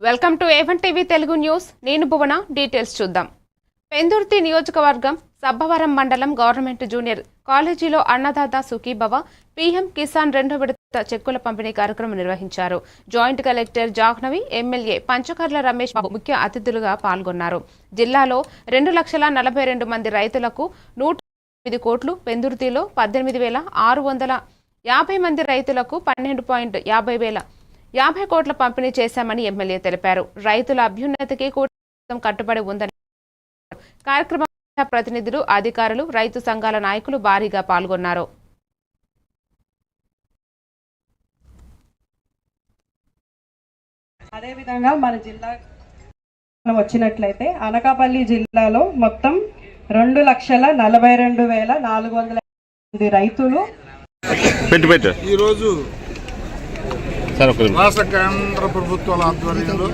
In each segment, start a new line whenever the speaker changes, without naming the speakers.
Welcome to A1 TV Telugu news. నేను భువన. Details చూద్దాం. పెందుర్తి నియోజకవర్గం సబ్బవరం మండలం గవర్నమెంట్ జూనియర్ కాలేజీలో అన్నదాత సుఖీభవ పీఎం కిసాన్ 2వ విడత చెక్కుల పంపిణీ కార్యక్రమం నిర్వహించారు. Joint collector Jahnavi, MLA Panchakarla Ramesh Babu ముఖ్య అతిథులుగా పాల్గొన్నారు. జిల్లాలో 2,42,000 మంది రైతులకు 108 కోట్లు, పెందుర్తిలో 18,650 మంది రైతులకు 12,50 కోట్ల పంపిణీ చేశామని ఎమ్మెల్యే తెలిపారు. రైతుల అభ్యున్నతికి కూటమి కట్టుబడి ఉందని కార్యక్రమ ప్రతినిధులు, అధికారులు, రైతు సంఘాల నాయకులు భారీగా పాల్గొన్నారు.
అదేవిధంగా మన జిల్లా వచ్చినట్లయితే అనకాపల్లి జిల్లాలో మొత్తం 2,42,400 మంది రైతులు
ఈరోజు రాష్ట్ర కేంద్ర ప్రభుత్వాల ఆధ్వర్యంలో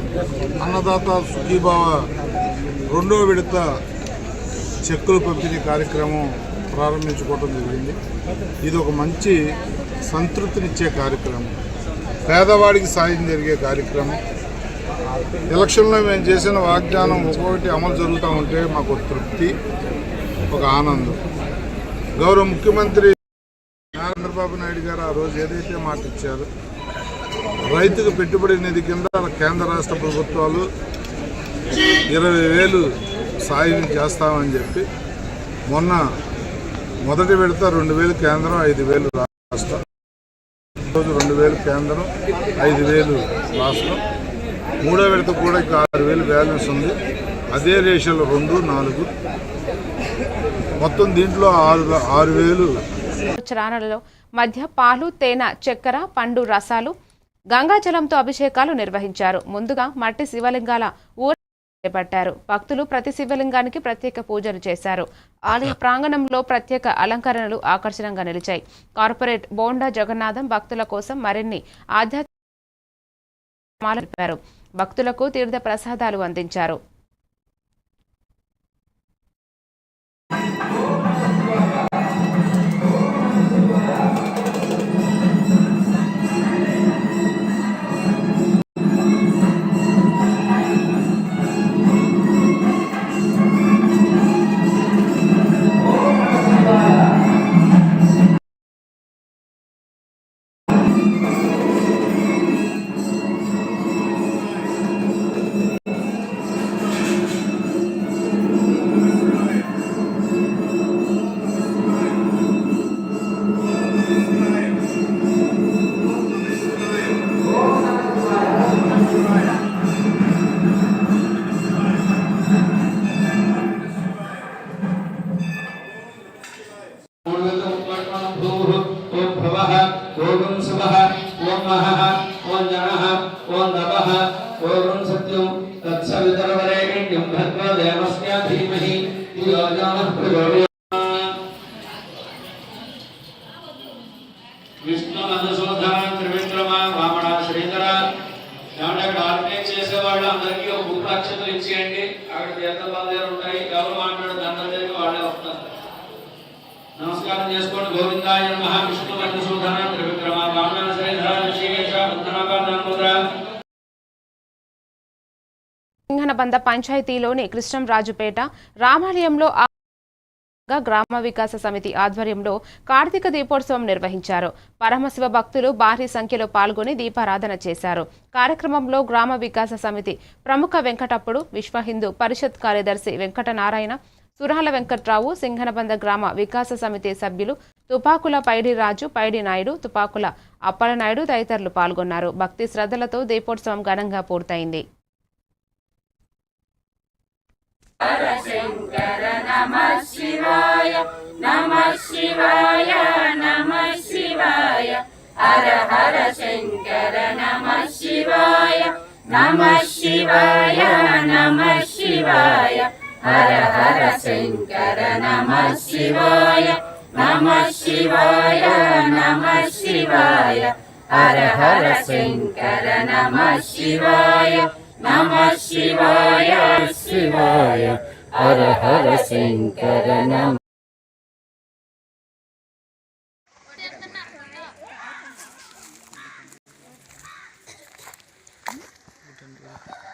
అన్నదాత సుఖీభావ 2వ విడత చెక్కులు పంపిణీ కార్యక్రమం ప్రారంభించుకోవడం జరిగింది. ఇది ఒక మంచి సంతృప్తినిచ్చే కార్యక్రమం, పేదవాడికి సాయం జరిగే కార్యక్రమం. ఎలక్షన్లో మేము చేసిన వాగ్దానం ఒక్కొక్కటి అమలు జరుగుతూ ఉంటే మాకు తృప్తి, ఒక ఆనందం. గౌరవ ముఖ్యమంత్రి చంద్రబాబు నాయుడు గారు ఆ రోజు ఏదైతే మాట ఇచ్చారో, రైతుకు పెట్టుబడి నిధి కింద కేంద్ర రాష్ట్ర ప్రభుత్వాలు 20,000 సాయం చేస్తామని చెప్పి మొన్న మొదటి విడత 2,000 కేంద్రం, 5,000 రాష్ట్రం. ఈరోజు 2,000 కేంద్రం, 5,000 రాష్ట్రం. 3వ విడత కూడా ఇంకా 6,000 బ్యాలెన్స్ ఉంది. అదే రేషన్లు 2, 4 మొత్తం దీంట్లో 6,000
చారణలో మధ్య పాలు, తేనె, చక్కెర, పండు రసాలు, గంగాజలంతో అభిషేకాలు నిర్వహించారు. ముందుగా మట్టి శివలింగాల చేపట్టారు. భక్తులు ప్రతి శివలింగానికి ప్రత్యేక పూజలు చేశారు. ఆలయ ప్రాంగణంలో ప్రత్యేక అలంకరణలు ఆకర్షణంగా నిలిచాయి. కార్పొరేట్ బోండా జగన్నాథం భక్తుల కోసం మరిన్ని ఆధ్యాత్మిక భక్తులకు తీర్థ ప్రసాదాలు అందించారు.
విష్ణు మధుసూదన త్రివిక్రమ వామన శ్రీధర ఏమంటే అక్కడ ఆర్గనైజ్ చేసేవాళ్ళు అందరికీ ఒక బుక్ అక్షతలు ఇచ్చేయండి. అక్కడ తీర్థబంధాలు ఉంటాయి. ఎవరు మాట్లాడు దండం జరిగి వాళ్ళే వస్తారు. నమస్కారం చేసుకోండి. గోవిందాయ నమః. విష్ణు మధుసూదన త్రివిక్రమ వామన శ్రీధర ఋషికేశ వందనాకార
సింగనబంద పంచాయతీలోని కృష్ణంరాజుపేట రామాలయంలో గ్రామ వికాస సమితి ఆధ్వర్యంలో కార్తీక దీపోత్సవం నిర్వహించారు. పరమశివ భక్తులు భారీ సంఖ్యలో పాల్గొని దీపారాధన చేశారు. కార్యక్రమంలో గ్రామ వికాస సమితి ప్రముఖ వెంకటప్పుడు, విశ్వ హిందూ పరిషత్ కార్యదర్శి వెంకటనారాయణ, సురాల వెంకట్రావు, సింగనబంద గ్రామ వికాస సమితి సభ్యులు తుపాకుల పైడి రాజు, పైడి నాయుడు, తుపాకుల అప్పలనాయుడు తదితరులు పాల్గొన్నారు. భక్తి శ్రద్ధలతో దీపోత్సవం ఘనంగా పూర్తయింది.
శంకర నమః శివాయ, నమః శివాయ, నమః శివాయ. హర హర శంకర నమః శివాయ, నమః శివాయ, నమః శివాయ. హర హర శంకర నమః శివాయ, నమః శివాయ, నమః శివాయ. హర హర శంకర నమః శివాయ, నమః శివాయ, శివాయ. హర హర శంకర నమః
ఉంటుంది.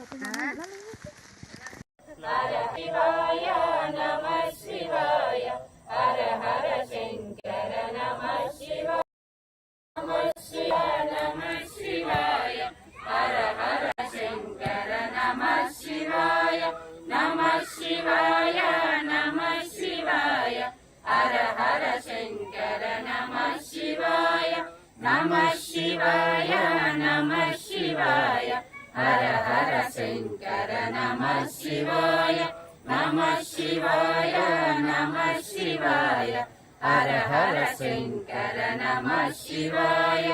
శివాయ నమః శివాయ హర హర శంకర నమః శివాయ నమః శివాయ నమః శివాయ హర హర శంకర నమః శివాయ నమః శివాయ నమః శివాయ హర హర శంకర నమః శివాయ నమః శివాయ నమః శివాయ హర హర శంకర నమః శివాయ నమః శివాయ నమః శివాయ హర హర శంకర నమః శివాయ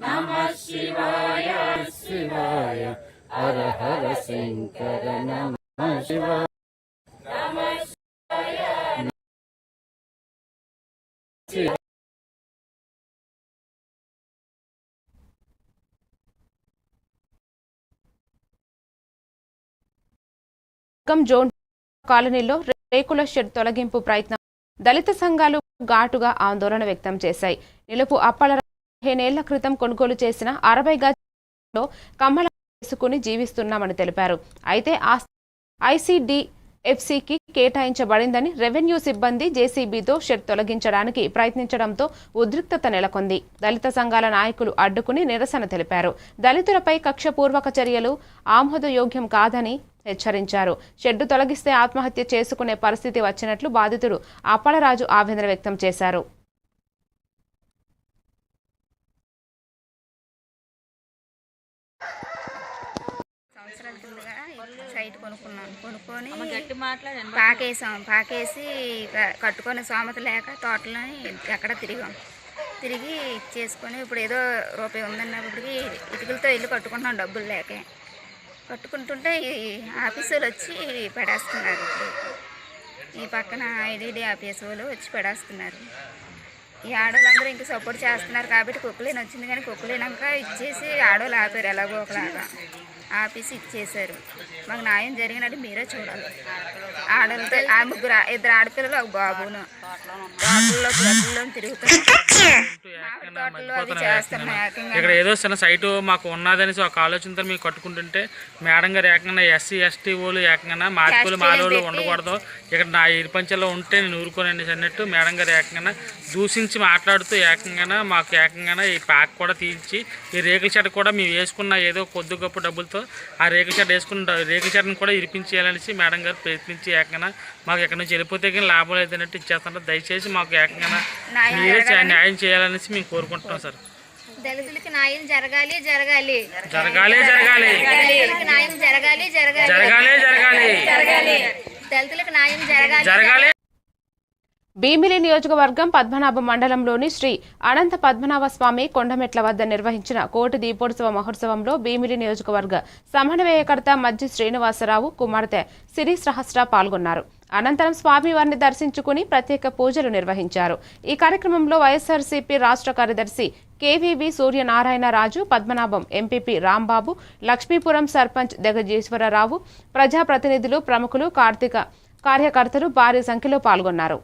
నమః శివాయ శివాయ హర హర శంకర నమః శివాయ నమః శివాయ
జోన్ కాలనీలో రేకుల షెడ్ తొలగింపు ప్రయత్నం దళిత సంఘాలు ఘాటుగా ఆందోళన వ్యక్తం చేశాయి. నిలుపు అప్పల 15 ఏళ్ల క్రితం కొనుగోలు చేసిన 60 గజాల్లో కమ్మల వేసుకుని జీవిస్తున్నామని తెలిపారు. అయితే ICDFCకి కేటాయించబడిందని రెవెన్యూ సిబ్బంది జేసీబీతో షెడ్ తొలగించడానికి ప్రయత్నించడంతో ఉద్రిక్తత నెలకొంది. దళిత సంఘాల నాయకులు అడ్డుకుని నిరసన తెలిపారు. దళితులపై కక్షపూర్వక చర్యలు ఆమోదయోగ్యం కాదని హెచ్చరించారు. షెడ్డు తొలగిస్తే ఆత్మహత్య చేసుకునే పరిస్థితి వచ్చినట్లు బాధితుడు అప్పలరాజు ఆవేదన వ్యక్తం చేశారు.
సంవత్సరాల కిందగా సైట్ కొనుక్కొని పాకేసి కట్టుకొని సోమత లేక తోటలని ఎక్కడ తిరిగి చేసుకొని ఇప్పుడు ఏదో రూపాయి ఉందన్నప్పటికీ ఇటుకలతో ఇల్లు కట్టుకుంటున్నాం డబ్బులు లేక. కట్టుకుంటుంటే ఈ ఆఫీసులు వచ్చి పడేస్తున్నారు. ఇప్పుడు ఈ పక్కన ఐడీడీ ఆఫీసు వాళ్ళు వచ్చి పడేస్తున్నారు. ఈ ఆడవాళ్ళందరూ ఇంక సపోర్ట్ చేస్తున్నారు కాబట్టి కుక్కలేని వచ్చింది, కానీ కుక్కలేనాక ఇచ్చేసి ఆడవాళ్ళు ఆపారు. ఎలాగో ఒకలాగా ఆఫీసు ఇచ్చేసారు. మాకు న్యాయం జరిగినట్టు మీరే చూడాలి. ఆడవాళ్ళతో ఇద్దరు ఆడపిల్లలు ఒక బాబును తోటల్లో తిరుగుతున్నారు.
ఇక్కడ ఏదో చిన్న సైటు మాకు ఉన్నదనేసి ఒక ఆలోచనతో మేము కట్టుకుంటుంటే మేడం గారు ఏకంగా SC ST వాళ్ళు ఏకంగా మార్పులు మానవులు ఉండకూడదు, ఇక్కడ నా ఇరుపంచంలో ఉంటే నేను ఊరుకోనండి అన్నట్టు మేడం గారు ఏకంగా దూషించి మాట్లాడుతూ ఏకంగా మాకు ఏకంగా ఈ ప్యాక్ కూడా తీర్చి ఈ రేకుల షెడ్ కూడా మేము వేసుకున్న ఏదో కొద్ది గొప్ప డబ్బులతో ఆ రేకుల షెడ్ వేసుకున్న రేకుల షెడ్ని కూడా ఇరిపించేయాలనేసి మేడం గారు ప్రయత్నించి ఏకంగా మాకు ఎక్కడి నుంచి వెళ్ళిపోతే కానీ లాభం లేదన్నట్టు ఇచ్చేస్తున్నారు. దయచేసి మాకు ఏకంగా మీరే న్యాయం చేయాలనేసి మేము కోరుకుంటున్నాం సార్.
దళితులకి న్యాయం జరగాలి జరగాలి
జరగాలి జరగాలి
దళితులకి న్యాయం జరగాలి జరగాలి
జరగాలి జరగాలి
దళితులకు న్యాయం జరగాలి
జరగాలి.
భీమిలి నియోజకవర్గం పద్మనాభ మండలంలోని శ్రీ అనంత పద్మనాభ స్వామి కొండమెట్ల వద్ద నిర్వహించిన కోటి దీపోత్సవ మహోత్సవంలో భీమిలి నియోజకవర్గ సమన్వయకర్త మజ్జి శ్రీనివాసరావు కుమార్తె సిరి సహస్ర పాల్గొన్నారు. అనంతరం స్వామివారిని దర్శించుకుని ప్రత్యేక పూజలు నిర్వహించారు. ఈ కార్యక్రమంలో వైఎస్ఆర్సీపీ రాష్ట్ర కార్యదర్శి కేవీవి సూర్యనారాయణరాజు, పద్మనాభం ఎంపీపీ రాంబాబు, లక్ష్మీపురం సర్పంచ్ దగజేశ్వరరావు, ప్రజాప్రతినిధులు, ప్రముఖులు, కార్యకర్తలు భారీ సంఖ్యలో పాల్గొన్నారు.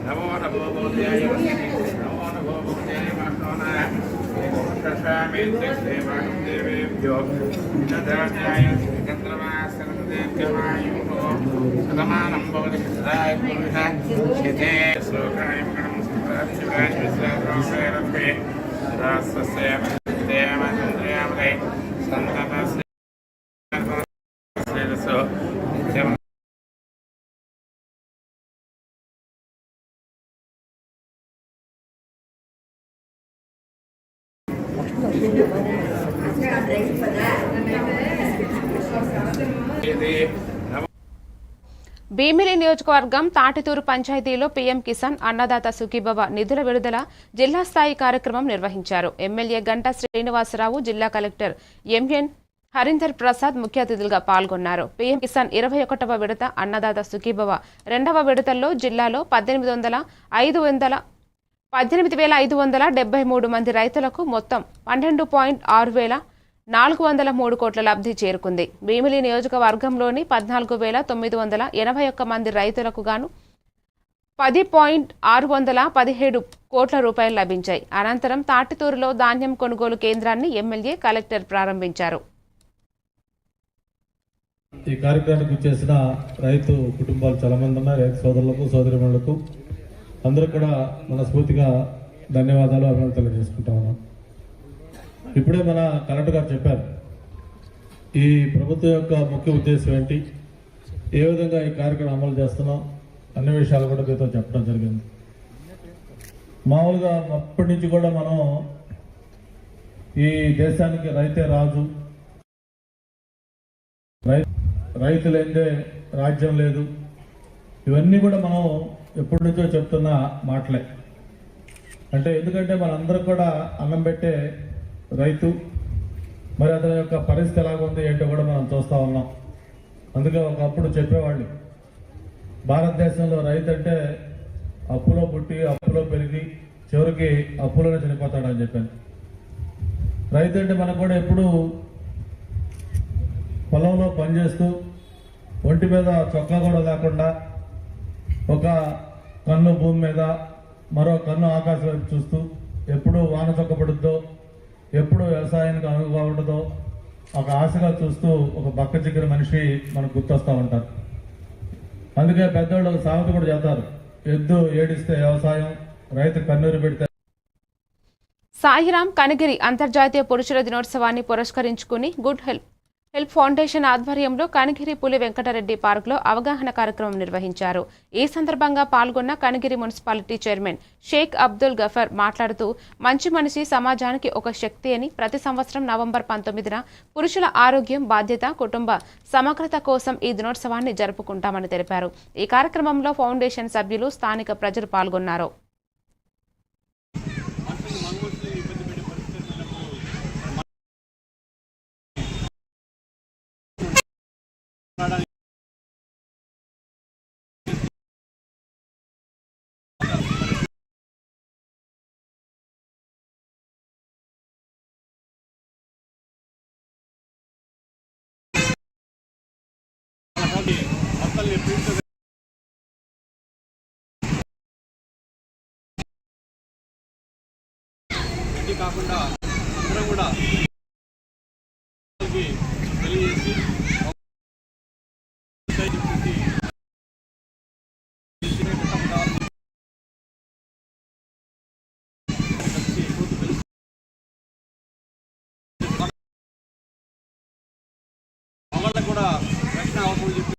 నమో నమో బోధ్యాయ నమో నమో బోధ్యాయ దేవేభ్యో నదాధ్యాయ చంద్రమాసనదేవాయుః సదమానం భవతి సదాయ పురుష యతే శ్లోకాయ గణం శివాయ విశ్వాసే రాసస్య దేవచంద్రయామై సంతతస్య శ్రేయసో
భీమిలి నియోజకవర్గం తాటితూరు పంచాయతీలో పీఎం కిసాన్ అన్నదాత సుఖీభవ నిధుల విడుదల జిల్లా స్థాయి కార్యక్రమం నిర్వహించారు. ఎమ్మెల్యే గంటా శ్రీనివాసరావు, జిల్లా కలెక్టర్ ఎంఎన్ హరీందర్ ప్రసాద్ ముఖ్య అతిథులుగా పాల్గొన్నారు. పీఎం కిసాన్ 21వ విడత అన్నదాత సుఖీభవ 2వ విడతల్లో జిల్లాలో 18,573 మంది రైతులకు మొత్తం 12,6,403 కోట్ల లబ్ధి చేరుకుంది. భీమిలి నియోజకవర్గంలోని 14,981 మంది రైతులకు గాను 10,617 కోట్ల రూపాయలు లభించాయి. అనంతరం తాటితూరులో ధాన్యం కొనుగోలు కేంద్రాన్ని ఎమ్మెల్యే కలెక్టర్ ప్రారంభించారు.
ఈ కార్యక్రమానికి చేసిన రైతు కుటుంబాలు చాలా మంది ఉన్నారు. రైతు సోదరులకు, సోదరిమణులకు అందరూ కూడా మనస్ఫూర్తిగా ధన్యవాదాలు, అభినందనలు తెలియజేసుకుంటా ఉన్నాం. ఇప్పుడే మన కలెక్టర్ గారు చెప్పారు ఈ ప్రభుత్వం యొక్క ముఖ్య ఉద్దేశం ఏంటి, ఏ విధంగా ఈ కార్యక్రమం అమలు చేస్తున్నాం అన్ని విషయాలు కూడా మీతో చెప్పడం జరిగింది. మామూలుగా అప్పటి నుంచి కూడా మనం ఈ దేశానికి రైతే రాజు, రైతు లేనిదే రాజ్యం లేదు, ఇవన్నీ కూడా మనం ఎప్పటి నుంచో చెప్తున్న మాటలే. అంటే ఎందుకంటే మనందరం కూడా అన్నం పెట్టే రైతు, మరి అతని యొక్క పరిస్థితి ఎలాగుంది ఏంటో కూడా మనం చూస్తూ ఉన్నాం. అందుకే ఒకప్పుడు చెప్పేవాళ్ళు భారతదేశంలో రైతు అంటే అప్పులో పుట్టి అప్పులో పెరిగి చివరికి అప్పులోనే చనిపోతాడని చెప్పాను. రైతు అంటే మనకు కూడా ఎప్పుడు పొలంలో పనిచేస్తూ ఒంటి మీద చొక్కా కూడా లేకుండా ఒక కన్ను భూమి మీద మరో కన్ను ఆకాశం వైపు చూస్తూ ఎప్పుడు వాన చొక్కబడుద్దో, ఎప్పుడు వ్యవసాయానికి అనువుగా ఉండదో ఒక ఆశగా చూస్తూ ఒక బక్క చిక్కిన మనిషి మనకు గుర్తొస్తూ ఉంటారు. అందుకే పెద్దవాళ్ళు ఒక సామెత కూడా చేస్తారు, ఎద్దు ఏడిస్తే వ్యవసాయం, రైతు కన్నీరు పెడితే.
సాయిరాం కనిగిరి అంతర్జాతీయ పురుషుల దినోత్సవాన్ని పురస్కరించుకుని గుడ్ హెల్ప్ ఫౌండేషన్ ఆధ్వర్యంలో కనిగిరి పులి వెంకటరెడ్డి పార్కులో అవగాహన కార్యక్రమం నిర్వహించారు. ఈ సందర్భంగా పాల్గొన్న కనిగిరి మున్సిపాలిటీ చైర్మన్ షేక్ అబ్దుల్ గఫర్ మాట్లాడుతూ మంచి మనిషి సమాజానికి ఒక శక్తి అని, ప్రతి సంవత్సరం నవంబర్ 19న పురుషుల ఆరోగ్యం, బాధ్యత, కుటుంబ సమగ్రత కోసం ఈ దినోత్సవాన్ని జరుపుకుంటామని తెలిపారు. ఈ కార్యక్రమంలో ఫౌండేషన్ సభ్యులు, స్థానిక ప్రజలు పాల్గొన్నారు.
కాకుండా అందరం కూడా తెలియజేసి వాళ్ళకు కూడా రక్షణ అవసరం చెప్పి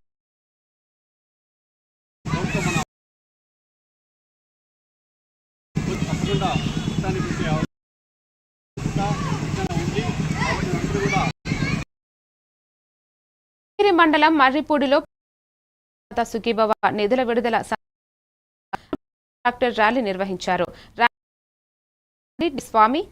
తప్పకుండా
మండలం మర్రిపూడిలో సుఖీభవ నిధుల విడుదల ట్రాక్టర్ ర్యాలీ నిర్వహించారు. స్వామి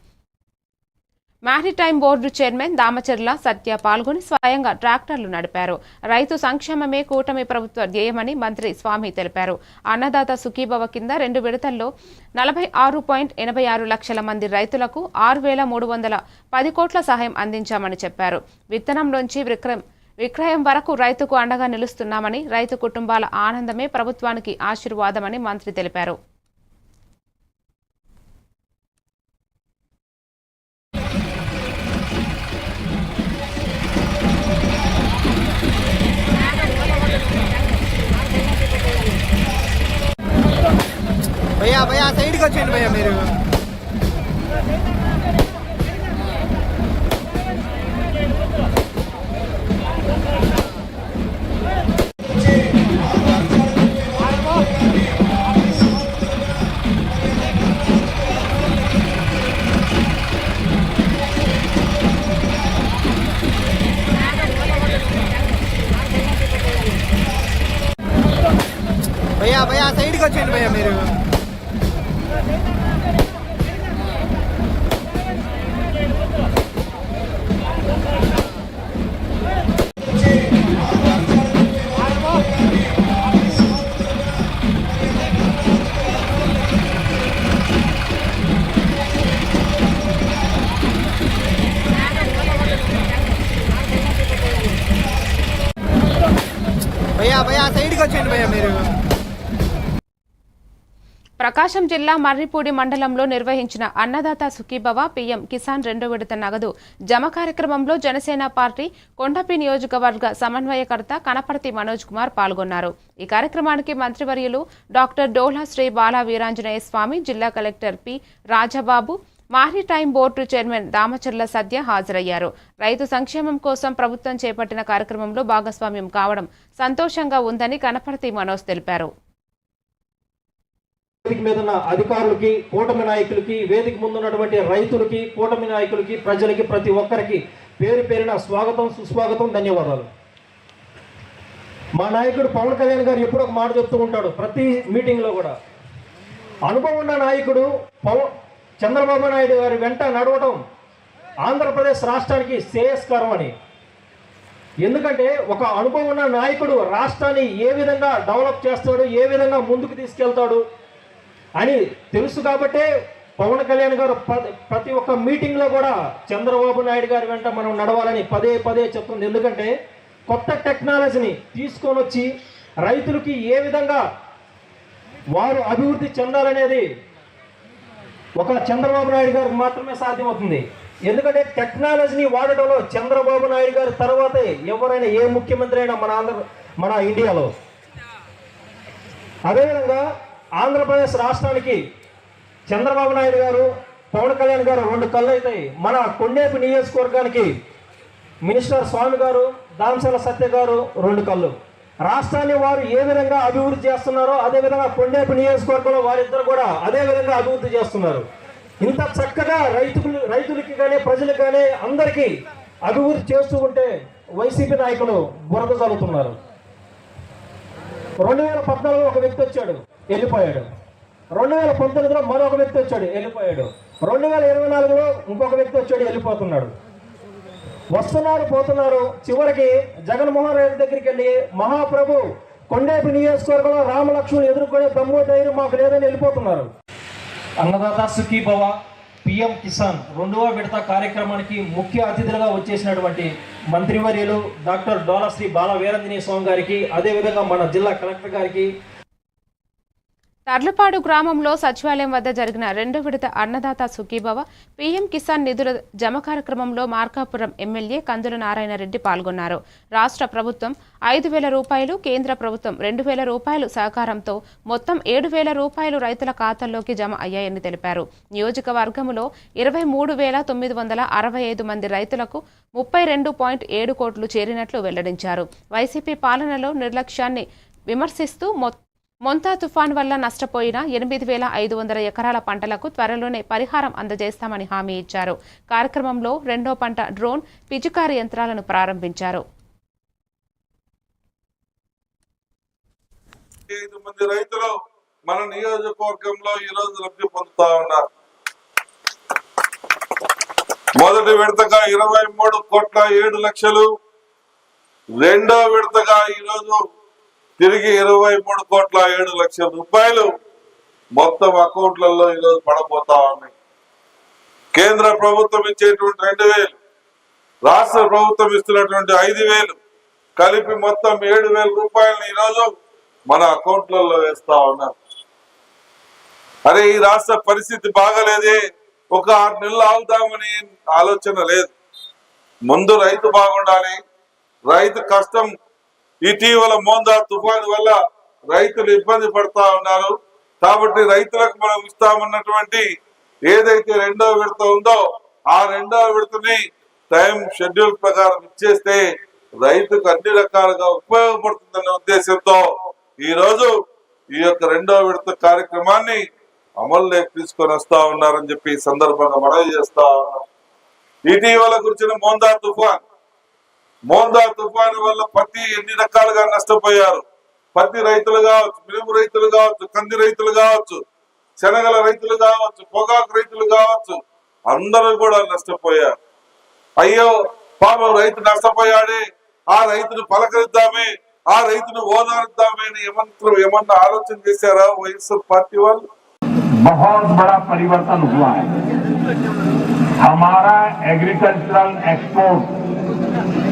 మ్యారిటైమ్ బోర్డు చైర్మన్ దామచర్ల సత్య పాల్గొని స్వయంగా ట్రాక్టర్లు నడిపారు. రైతు సంక్షేమమే కూటమి ప్రభుత్వ ధ్యేయమని మంత్రి స్వామి తెలిపారు. అన్నదాత సుఖీభవ కింద 2 విడతల్లో 46.86 లక్షల మంది రైతులకు 6,310 కోట్ల సహాయం అందించామని చెప్పారు. విత్తనం నుంచి విక్రయం వరకు రైతుకు అండగా నిలుస్తున్నామని, రైతు కుటుంబాల ఆనందమే ప్రభుత్వానికి ఆశీర్వాదమని మంత్రి తెలిపారు.
భయ్యా సైడ్కి వచ్చేయండి భయ్యా మీరు. సైడ్కి వచ్చేయండి భయ్యా మీరు. భయ్యా సైడ్కి వచ్చేయండి భయ్యా మీరు.
ప్రకాశం జిల్లా మర్రిపూడి మండలంలో నిర్వహించిన అన్నదాత సుఖీభవ పీఎం కిసాన్ 2వ విడత నగదు జమ కార్యక్రమంలో జనసేన పార్టీ కొండపి నియోజకవర్గ సమన్వయకర్త కనపర్తి మనోజ్ కుమార్ పాల్గొన్నారు. ఈ కార్యక్రమానికి మంత్రివర్యులు డాక్టర్ డోలా శ్రీ బాలా వీరాంజనేయ స్వామి, జిల్లా collector P Rajababu, maritime board chairman Damacharla Sadya హాజరయ్యారు. రైతు సంక్షేమం కోసం ప్రభుత్వం చేపట్టిన కార్యక్రమంలో భాగస్వామ్యం కావడం సంతోషంగా ఉందని కనపర్తి మనోజ్ తెలిపారు.
వేదిక మీద ఉన్న అధికారులకి, కూటమి నాయకులకి, వేదిక ముందున్నటువంటి రైతులకి, కూటమి నాయకులకి, ప్రజలకి, ప్రతి ఒక్కరికి పేరు పేరున స్వాగతం, సుస్వాగతం, ధన్యవాదాలు. మా నాయకుడు పవన్ కళ్యాణ్ గారు ఎప్పుడు ఒక మాట చెప్తూ ఉంటాడు ప్రతి మీటింగ్లో కూడా. అనుభవం ఉన్న నాయకుడు చంద్రబాబు నాయుడు గారి వెంట నడవటం ఆంధ్రప్రదేశ్ రాష్ట్రానికి శ్రేయస్కరం అని. ఎందుకంటే ఒక అనుభవం ఉన్న నాయకుడు రాష్ట్రాన్ని ఏ విధంగా డెవలప్ చేస్తాడు, ఏ విధంగా ముందుకు తీసుకెళ్తాడు అని తెలుసు. కాబట్టే పవన్ కళ్యాణ్ గారు ప్రతి ఒక్క మీటింగ్లో కూడా చంద్రబాబు నాయుడు గారి వెంట మనం నడవాలని పదే పదే చెప్తుంది. ఎందుకంటే కొత్త టెక్నాలజీని తీసుకొని వచ్చి రైతులకి ఏ విధంగా వారు అభివృద్ధి చెందాలనేది ఒక చంద్రబాబు నాయుడు గారికి మాత్రమే సాధ్యమవుతుంది. ఎందుకంటే టెక్నాలజీని వాడటంలో చంద్రబాబు నాయుడు గారి తర్వాతే ఎవరైనా ఏ ముఖ్యమంత్రి అయినా మన ఇండియాలో. అదేవిధంగా ఆంధ్రప్రదేశ్ రాష్ట్రానికి చంద్రబాబు నాయుడు గారు, పవన్ కళ్యాణ్ గారు 2 కళ్ళు అవుతాయి. మన కొండేపు నియోజకవర్గానికి మినిస్టర్ స్వామి గారు, దామచర్ల సత్య గారు 2 కళ్ళు. రాష్ట్రాన్ని వారు ఏ విధంగా అభివృద్ధి చేస్తున్నారో అదేవిధంగా కొండేపు నియోజకవర్గంలో వారిద్దరు కూడా అదే విధంగా అభివృద్ధి చేస్తున్నారు. ఇంత చక్కగా రైతులకి కానీ ప్రజలకు కానీ అందరికీ అభివృద్ధి చేస్తూ ఉంటే వైసీపీ నాయకులు బురద చల్లుతున్నారు. 2014లో ఒక వ్యక్తి వచ్చాడు, వెళ్ళిపోయాడు. 2019లో మరొక వ్యక్తి వచ్చాడు, వెళ్ళిపోయాడు. 2024లో ఇంకొక వ్యక్తి వచ్చాడు, వెళ్ళిపోతున్నాడు. వస్తున్నారు, పోతున్నారు. చివరికి జగన్మోహన్ రెడ్డి దగ్గరికి వెళ్ళి మహాప్రభు కొండేపు నియోజకవర్గంలో రామలక్ష్మణ్ ఎదుర్కొనే దమ్ము ధైర్యం మాకు లేదని వెళ్ళిపోతున్నారు. అన్నదాత సుఖీభవ పిఎం కిసాన్ 2వ విడత కార్యక్రమానికి ముఖ్య అతిథులుగా వచ్చేసినటువంటి మంత్రివర్యులు డాక్టర్ డోలా శ్రీ బాలా వీరాంజనేయ స్వామి గారికి, అదేవిధంగా మన జిల్లా కలెక్టర్ గారికి.
తర్లపాడు గ్రామంలో సచివాలయం వద్ద జరిగిన 2వ విడత అన్నదాత సుఖీభవ పీఎం కిసాన్ నిధుల జమ కార్యక్రమంలో మార్కాపురం ఎమ్మెల్యే కందుల నారాయణ రెడ్డి పాల్గొన్నారు. రాష్ట్ర ప్రభుత్వం 5,000 రూపాయలు, కేంద్ర ప్రభుత్వం 2,000 రూపాయలు సహకారంతో మొత్తం 7,000 రూపాయలు రైతుల ఖాతాల్లోకి జమ అయ్యాయని తెలిపారు. నియోజకవర్గంలో 23,965 మంది రైతులకు 32.7 కోట్లు చేరినట్లు వెల్లడించారు. వైసీపీ పాలనలో నిర్లక్ష్యాన్ని విమర్శిస్తూ మొంతా తుఫాన్ వల్ల నష్టపోయిన 8,500 ఎకరాల పంటలకు త్వరలోనే పరిహారం అందజేస్తామని హామీ ఇచ్చారు. కార్యక్రమంలో 2వ పంట డ్రోన్ పిచికారీ యంత్రాలను ప్రారంభించారు.
5 మంది రైతులు మన నియోజకవర్గంలో ఈరోజు లబ్ధి పొందుతా ఉన్నారు. మొదటి విడతగా 23,07,00,000, 2వ విడతగా ఈరోజు తిరిగి 23,07,00,000 రూపాయలు మొత్తం అకౌంట్లలో ఈరోజు పడబోతా ఉన్నాయి. కేంద్ర ప్రభుత్వం ఇచ్చేటువంటి 2,000, రాష్ట్ర ప్రభుత్వం ఇస్తున్నటువంటి 5,000 కలిపి మొత్తం 7,000 రూపాయలను ఈరోజు మన అకౌంట్లలో వేస్తా ఉన్నారు. అరే ఈ రాష్ట్ర పరిస్థితి బాగలేదే, ఒక 6 నెలలు ఆగుదామని ఆలోచన లేదు. ముందు రైతు బాగుండాలి. రైతు కష్టం, ఇటీవల మోందా తుఫాను వల్ల రైతులు ఇబ్బంది పడతా ఉన్నారు. కాబట్టి రైతులకు మనం ఇస్తామన్నటువంటి ఏదైతే 2వ విడత ఉందో ఆ 2వ విడతని టైం షెడ్యూల్ ప్రకారం ఇచ్చేస్తే రైతుకు అన్ని రకాలుగా ఉపయోగపడుతుందనే ఉద్దేశంతో ఈ రోజు ఈ యొక్క 2వ విడత కార్యక్రమాన్ని అమలులోకి తీసుకొని వస్తా ఉన్నారని చెప్పి ఈ సందర్భంగా మనవి చేస్తా ఉన్నాం. ఇటీవల కురిసిన మోందా తుఫాను వల్ల పత్తి ఎన్ని రకాలుగా నష్టపోయారు. పత్తి రైతులు కావచ్చు, మినుము రైతులు కావచ్చు, కంది రైతులు కావచ్చు, శనగల రైతులు కావచ్చు, పొగాకు రైతులు కావచ్చు, అందరూ కూడా నష్టపోయారు. అయ్యో పాపం రైతు నష్టపోయాడే, ఆ రైతును పలకరిద్దామే, ఆ రైతును ఓదార్దామే అని ఏమన్నా ఆలోచన చేశారా వైఎస్ఆర్ పార్టీ వాళ్ళు?
बहुत बड़ा परिवर्तन हुआ है। हमारा एग्रीकल्चरल एक्सपोर्ट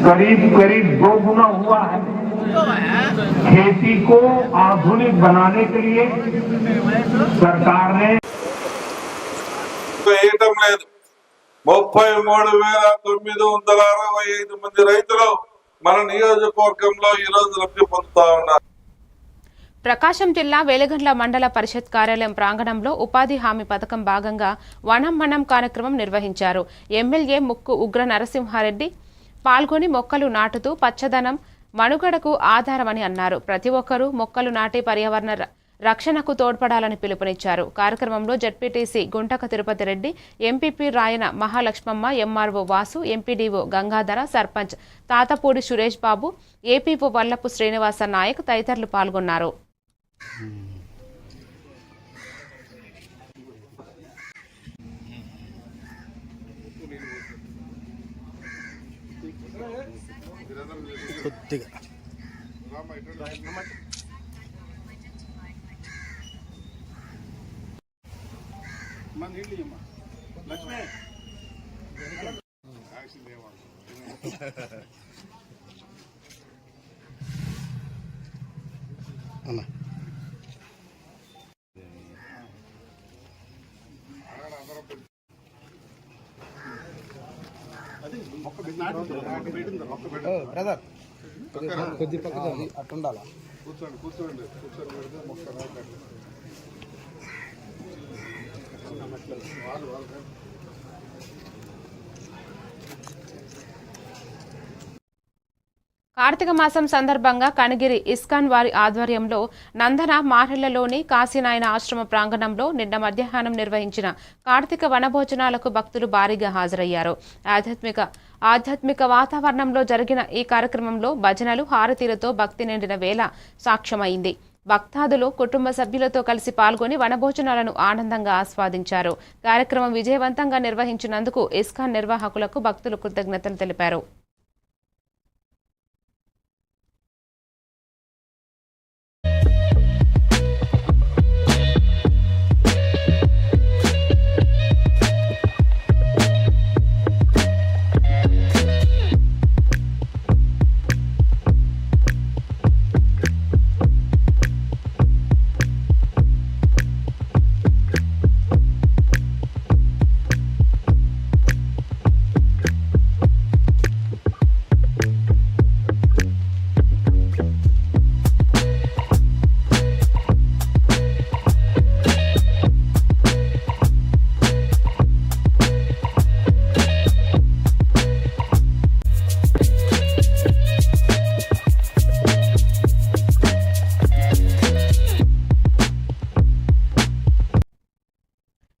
करीब करीब 2 गुना हुआ है। खेती को आधुनिक बनाने के लिए सरकार ने
వేయటం లేదు. 33,965 మంది రైతులు మన నియోజకవర్గంలో ఈ రోజు లబ్ధి పొందుతా ఉన్నారు.
ప్రకాశం జిల్లా వేలగండ్ల మండల పరిషత్ కార్యాలయం ప్రాంగణంలో ఉపాధి హామీ పథకం భాగంగా వనం మనం కార్యక్రమం నిర్వహించారు. ఎమ్మెల్యే ముక్కు ఉగ్ర నరసింహారెడ్డి పాల్గొని మొక్కలు నాటుతూ పచ్చదనం మనుగడకు ఆధారమని అన్నారు. ప్రతి ఒక్కరూ మొక్కలు నాటి పర్యావరణ రక్షణకు తోడ్పడాలని పిలుపునిచ్చారు. కార్యక్రమంలో ZPTC Guntaka Tirupathi Reddy, MPP Rayana Mahalakshmamma, MRO Vasu, MPDO Gangadhara, sarpanch Tatapudi Suresh Babu, APO Vallapu Srinivasa Nayak తదితరులు పాల్గొన్నారు.
బ్రదర్ కొద్ది పక్కన అట్టుండాలా?
కూర్చోండి మొక్క
కార్తీక మాసం సందర్భంగా కనిగిరి ఇస్కాన్ వారి ఆధ్వర్యంలో నందన మార్హెళ్లలోని కాశీనాయన ఆశ్రమ ప్రాంగణంలో నిన్న మధ్యాహ్నం నిర్వహించిన కార్తీక వనభోజనాలకు భక్తులు భారీగా హాజరయ్యారు. ఆధ్యాత్మిక వాతావరణంలో జరిగిన ఈ కార్యక్రమంలో భజనలు, హారతీలతో భక్తి నిండిన వేళ సాక్ష్యమైంది. భక్తాదులు కుటుంబ సభ్యులతో కలిసి పాల్గొని వనభోజనాలను ఆనందంగా ఆస్వాదించారు. కార్యక్రమం విజయవంతంగా నిర్వహించినందుకు ఇస్కాన్ నిర్వాహకులకు భక్తులు కృతజ్ఞతలు తెలిపారు.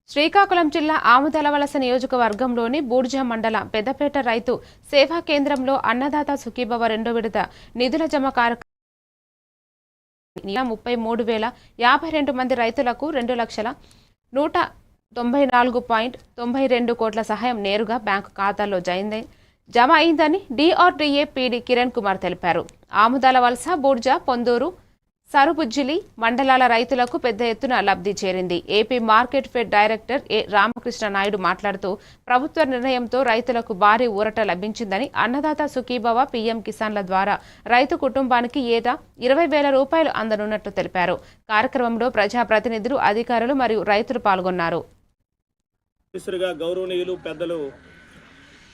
శ్రీకాకుళం జిల్లా ఆముదలవలస నియోజకవర్గంలోని బూర్జా మండల పెద్దపేట రైతు సేవా కేంద్రంలో అన్నదాత సుఖీభవ 2వ విడత నిధుల జమ కార్యక్రమం 33,052 మంది రైతులకు 2,194.92 కోట్ల సహాయం నేరుగా బ్యాంకు ఖాతాల్లో జమ అయిందని డిఆర్డీఏ పీడీ కిరణ్ కుమార్ తెలిపారు. ఆముదలవలస, బూర్జా, పొందూరు, సరుబుజ్జిలి మండలాల రైతులకు పెద్ద ఎత్తున లబ్ధి చేరింది. ఏపీ మార్కెట్ ఫెడ్ డైరెక్టర్ ఏ రామకృష్ణ నాయుడు మాట్లాడుతూ ప్రభుత్వ నిర్ణయంతో రైతులకు భారీ ఊరట లభించిందని, అన్నదాత సుఖీభవ, పీఎం కిసాన్ల ద్వారా రైతు కుటుంబానికి ఏటా 20,000 రూపాయలు అందనున్నట్లు తెలిపారు. కార్యక్రమంలో ప్రజాప్రతినిధులు, అధికారులు మరియు రైతులు పాల్గొన్నారు.
గౌరవనీయులు పెద్దలు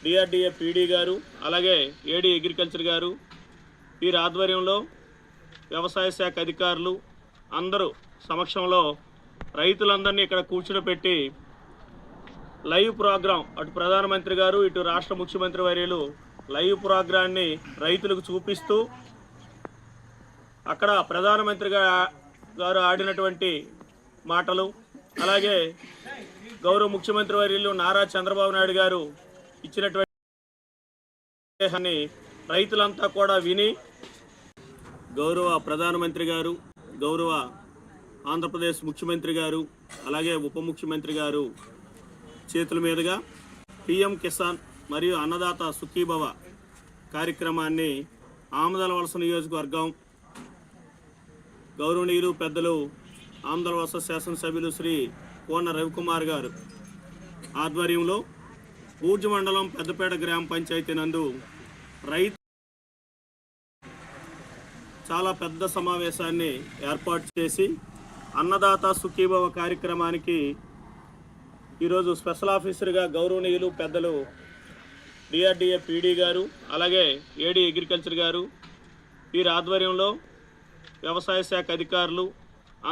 డిఆర్డీఏ పీడీ గారు, అలాగే ఏడీ అగ్రికల్చర్ గారు, వీరి ఆధ్వర్యంలో వ్యవసాయ శాఖ అధికారులు అందరూ సమక్షంలో రైతులందరినీ ఇక్కడ కూర్చునిపెట్టి లైవ్ ప్రోగ్రాం, అటు ప్రధానమంత్రి గారు, ఇటు రాష్ట్ర ముఖ్యమంత్రి వర్యులు లైవ్ ప్రోగ్రాన్ని రైతులకు చూపిస్తూ అక్కడ ప్రధానమంత్రి గారు ఆడినటువంటి మాటలు, అలాగే గౌరవ ముఖ్యమంత్రి వర్యులు నారా చంద్రబాబు నాయుడు గారు ఇచ్చినటువంటి రైతులంతా కూడా విని
గౌరవ ప్రధానమంత్రి గారు, గౌరవ ఆంధ్రప్రదేశ్ ముఖ్యమంత్రి గారు, అలాగే ఉప ముఖ్యమంత్రి గారు చేతుల మీదుగా పిఎం కిసాన్ మరియు అన్నదాత సుఖీభవ కార్యక్రమాన్ని ఆమదలవలస నియోజకవర్గం గౌరవనీయులు పెద్దలు ఆమదలవలస శాసనసభ్యులు శ్రీ కోన రవికుమార్ గారు ఆధ్వర్యంలో ఊర్జ మండలం పెద్దపేట గ్రామ పంచాయతీ నందు రైతు చాలా పెద్ద సమావేశాన్ని ఏర్పాటు చేసి అన్నదాత సుఖీభవ కార్యక్రమానికి ఈరోజు స్పెషల్ ఆఫీసర్గా గౌరవనీయులు పెద్దలు డిఆర్డిఏ పీడీ గారు, అలాగే ఏడీ అగ్రికల్చర్ గారు వీరి ఆధ్వర్యంలో వ్యవసాయ శాఖ అధికారులు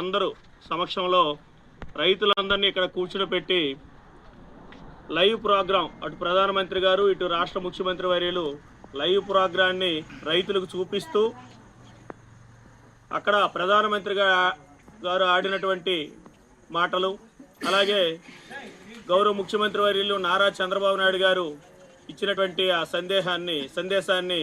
అందరూ సమక్షంలో రైతులందరినీ ఇక్కడ కూర్చునిపెట్టి లైవ్ ప్రోగ్రాం, అటు ప్రధానమంత్రి గారు ఇటు రాష్ట్ర ముఖ్యమంత్రి వర్యులు లైవ్ ప్రోగ్రాన్ని రైతులకు చూపిస్తూ అక్కడ ప్రధానమంత్రి గారు ఆడినటువంటి మాటలు, అలాగే గౌరవ ముఖ్యమంత్రి వర్యులు నారా చంద్రబాబు నాయుడు గారు ఇచ్చినటువంటి ఆ సందేశాన్ని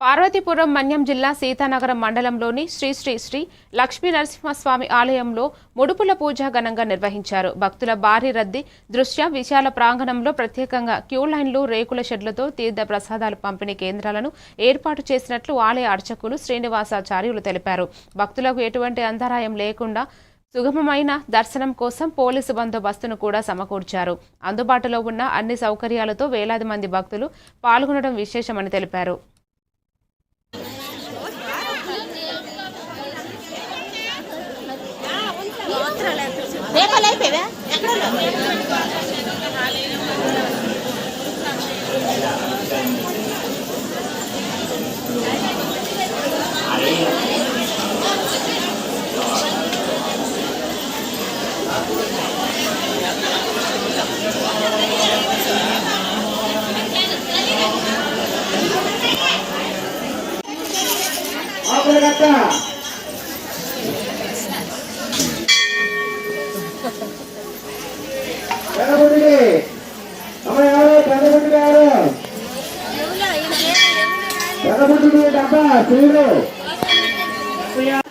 పార్వతీపురం మన్యం జిల్లా సీతానగరం మండలంలోని శ్రీ శ్రీ శ్రీ లక్ష్మీ నరసింహస్వామి ఆలయంలో ముడుపుల పూజ ఘనంగా నిర్వహించారు. భక్తుల భారీ రద్దీ దృష్ట్యా విశాల ప్రాంగణంలో ప్రత్యేకంగా క్యూ లైన్లు, రేకుల షెడ్లతో తీర్థ ప్రసాదాల పంపిణీ కేంద్రాలను ఏర్పాటు చేసినట్లు ఆలయ అర్చకులు శ్రీనివాసాచార్యులు తెలిపారు. భక్తులకు ఎటువంటి అంతరాయం లేకుండా సుగమమైన దర్శనం కోసం పోలీసు బందోబస్తును కూడా సమకూర్చారు. అందుబాటులో ఉన్న అన్ని సౌకర్యాలతో వేలాది మంది భక్తులు పాల్గొనడం విశేషమని తెలిపారు.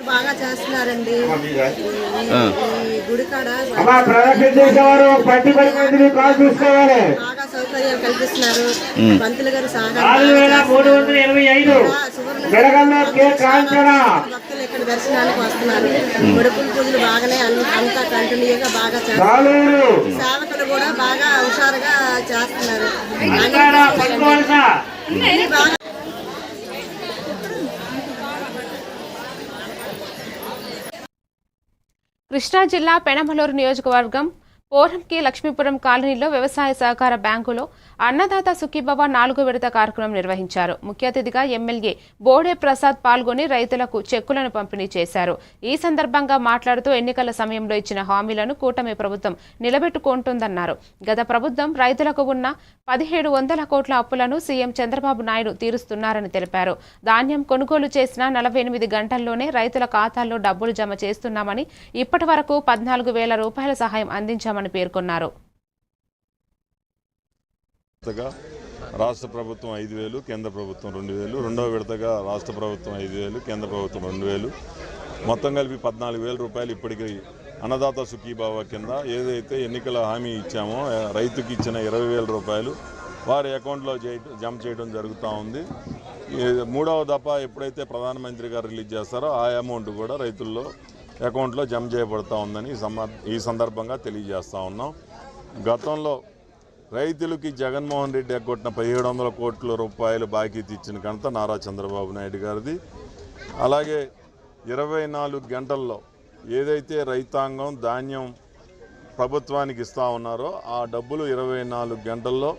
బాగా చేస్తున్నారండి గుడి కాడ బాగా సౌకర్యాలు కల్పిస్తున్నారు. పంతులు గారు భక్తులు ఇక్కడ దర్శనానికి వస్తున్నారు. ముడుపుల పూజలు బాగానే అంతా కంటిన్యూగా బాగా చేస్తున్నారు. సేవకులు కూడా బాగా హుషారుగా చేస్తున్నారు. బాగా
కృష్ణా జిల్లా పెనమలూరు నియోజకవర్గం పోరంకి లక్ష్మీపురం కాలనీలో వ్యవసాయ సహకార బ్యాంకులో అన్నదాత సుఖీభవ 4వ విడత కార్యక్రమం నిర్వహించారు. ముఖ్య అతిథిగా ఎమ్మెల్యే బోడే ప్రసాద్ పాల్గొని రైతులకు చెక్కులను పంపిణీ చేశారు. ఈ సందర్భంగా మాట్లాడుతూ ఎన్నికల సమయంలో ఇచ్చిన హామీలను కూటమి ప్రభుత్వం నిలబెట్టుకుంటుందన్నారు. గత ప్రభుత్వం రైతులకు ఉన్న 1700 కోట్ల అప్పులను సీఎం చంద్రబాబు నాయుడు తీరుస్తున్నారని తెలిపారు. ధాన్యం కొనుగోలు చేసిన 48 గంటల్లోనే రైతుల ఖాతాల్లో డబ్బులు జమ చేస్తున్నామని, ఇప్పటి వరకు 14,000 రూపాయల సహాయం అందించామని పేర్కొన్నారు.
రాష్ట్ర ప్రభుత్వం 5,000, కేంద్ర ప్రభుత్వం 2,000, రెండవ విడతగా రాష్ట్ర ప్రభుత్వం 5,000, కేంద్ర ప్రభుత్వం 2,000, మొత్తం కలిపి 14,000 రూపాయలు ఇప్పటికీ అన్నదాత సుఖీభావ కింద ఏదైతే ఎన్నికల హామీ ఇచ్చామో రైతుకి ఇచ్చిన 20,000 రూపాయలు వారి అకౌంట్లో జమ చేయడం జరుగుతూ ఉంది. మూడవ దఫా ఎప్పుడైతే ప్రధానమంత్రి గారు రిలీజ్ చేస్తారో ఆ అమౌంట్ కూడా రైతుల్లో అకౌంట్లో జమ చేయబడుతూ ఉందని ఈ సందర్భంగా తెలియజేస్తూ ఉన్నాం. గతంలో రైతులకి జగన్మోహన్ రెడ్డి ఎగ్గొట్టిన 1700 కోట్ల రూపాయలు బాకీ తీర్చిన ఘనత నారా చంద్రబాబు నాయుడు గారిది. అలాగే 24 గంటల్లో ఏదైతే రైతాంగం ధాన్యం ప్రభుత్వానికి ఇస్తూ ఉన్నారో ఆ డబ్బులు 24 గంటల్లో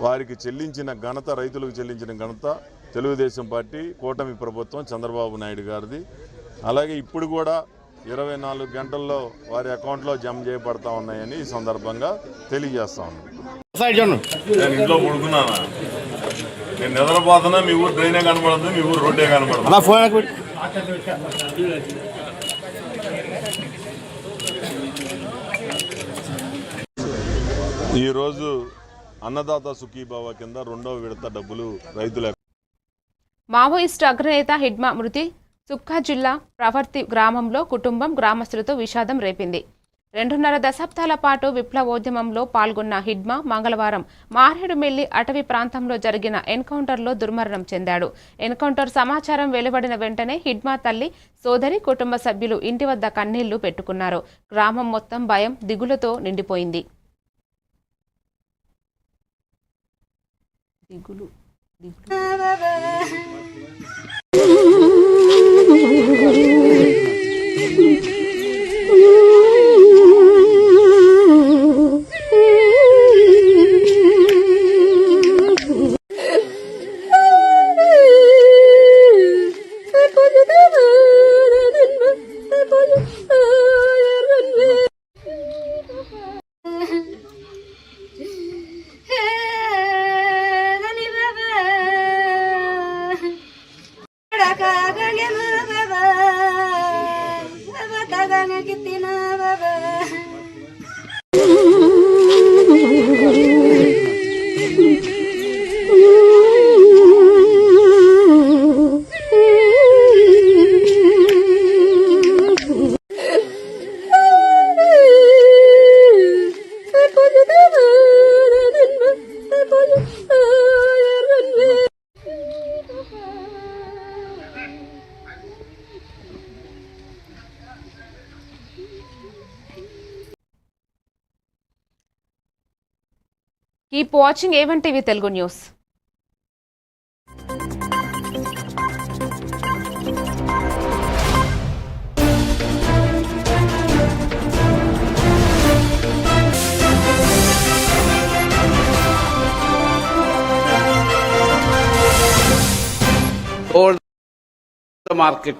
వారికి చెల్లించిన ఘనత, రైతులకు చెల్లించిన ఘనత తెలుగుదేశం పార్టీ కూటమి ప్రభుత్వం చంద్రబాబు నాయుడు గారిది. అలాగే ఇప్పుడు కూడా 24 గంటల్లో వారి అకౌంట్లో జమ చేయబడతా ఉన్నాయని ఈ సందర్భంగా తెలియజేస్తా ఉన్నాను.
నేను ఇంట్లో పడుకున్నానా, నేను నిద్రపోతున్నా, మీ ఊరు ట్రైనే కనపడుతుంది, మీ ఊరు రోడ్డే కనపడుతుంది.
ఈరోజు అన్నదాత సుఖీభావ కింద 2వ విడత డబ్బులు రైతుల
మావోయిస్టు అగ్రనేత హిడ్మా మృతి సుఖ్ఖా జిల్లా ప్రవర్తి గ్రామంలో కుటుంబం గ్రామస్తులతో విషాదం రేపింది. 2.5 దశాబ్దాల పాటు విప్లవోద్యమంలో పాల్గొన్న హిడ్మా మంగళవారం మారేడుమిల్లి అటవీ ప్రాంతంలో జరిగిన ఎన్కౌంటర్లో దుర్మరణం చెందాడు. ఎన్కౌంటర్ సమాచారం వెలువడిన వెంటనే హిడ్మా తల్లి, సోదరి, కుటుంబ సభ్యులు ఇంటి వద్ద కన్నీళ్లు పెట్టుకున్నారు. గ్రామం మొత్తం భయం, దిగులుతో నిండిపోయింది. Keep watching A1 TV Telugu News.
Sold the market